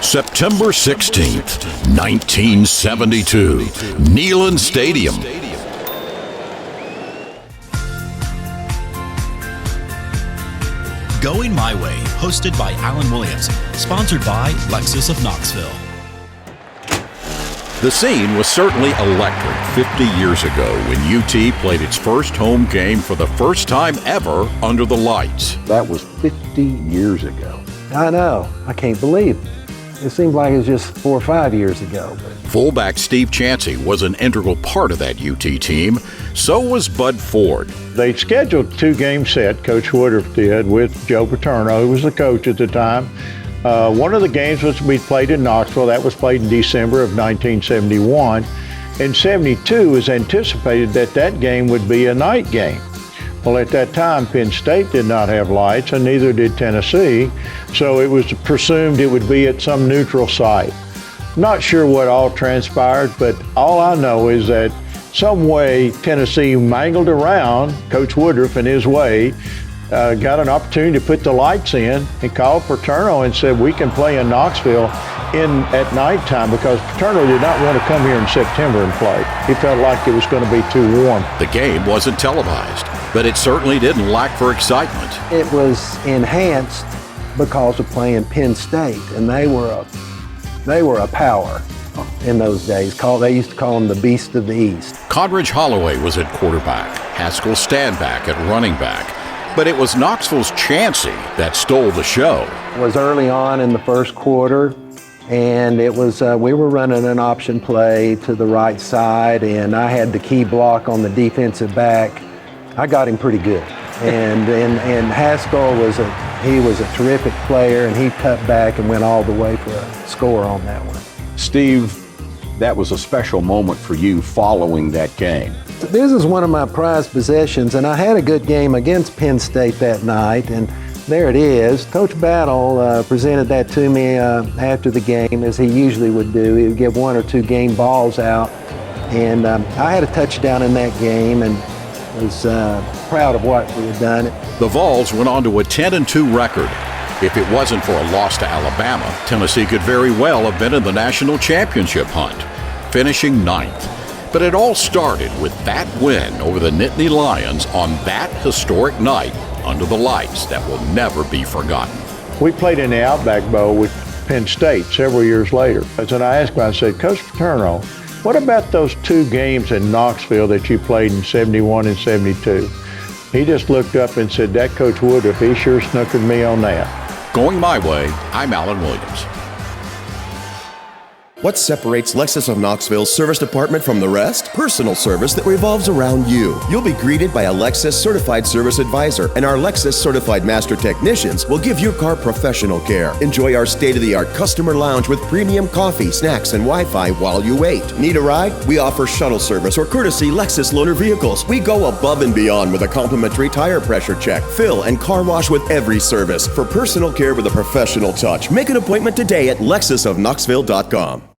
September 16th, 1972, Neyland Stadium. Going My Way, hosted by Alan Williams, sponsored by Lexus of Knoxville. The scene was certainly electric 50 years ago when UT played its first home game for the first time ever under the lights. That was 50 years ago. I know. I can't believe it. It seems like it was just 4 or 5 years ago. Fullback Steve Chansey was an integral part of that UT team. So was Bud Ford. They scheduled a two-game set, Coach Woodruff did, with Joe Paterno, who was the coach at the time. One of the games was to be played in Knoxville. That was played in December of 1971. In 72, it was anticipated that that game would be a night game. Well, at that time, Penn State did not have lights, and neither did Tennessee, so it was presumed it would be at some neutral site. Not sure what all transpired, but all I know is that some way Tennessee mangled around Coach Woodruff and his way, got an opportunity to put the lights in, and called Paterno and said, we can play in Knoxville at nighttime, because Paterno did not want to come here in September and play. He felt like it was going to be too warm. The game wasn't televised, but it certainly didn't lack for excitement. It was enhanced because of playing Penn State, and they were a power in those days. They used to call them the Beast of the East. Conridge Holloway was at quarterback, Haskell Standback at running back, but it was Knoxville's Chansey that stole the show. It was early on in the first quarter, and it was we were running an option play to the right side, and I had the key block on the defensive back. I got him pretty good, and Haskell was a terrific player, and he cut back and went all the way for a score on that one. Steve, that was a special moment for you following that game. This is one of my prized possessions, and I had a good game against Penn State that night, and there it is. Coach Battle presented that to me after the game, as he usually would do. He would give 1 or 2 game balls out, and I had a touchdown in that game, and was proud of what we had done. The Vols went on to a 10-2 record. If it wasn't for a loss to Alabama, Tennessee could very well have been in the national championship hunt, finishing 9th. But it all started with that win over the Nittany Lions on that historic night under the lights that will never be forgotten. We played in the Outback Bowl with Penn State several years later. And I asked him, I said, Coach Paterno, what about those 2 games in Knoxville that you played in 71 and 72? He just looked up and said, that Coach Woodruff, he sure snookered me on that. Going My Way, I'm Alan Williams. What separates Lexus of Knoxville's service department from the rest? Personal service that revolves around you. You'll be greeted by a Lexus certified service advisor, and our Lexus certified master technicians will give your car professional care. Enjoy our state-of-the-art customer lounge with premium coffee, snacks, and Wi-Fi while you wait. Need a ride? We offer shuttle service or courtesy Lexus loaner vehicles. We go above and beyond with a complimentary tire pressure check, fill, and car wash with every service. For personal care with a professional touch, make an appointment today at lexusofknoxville.com.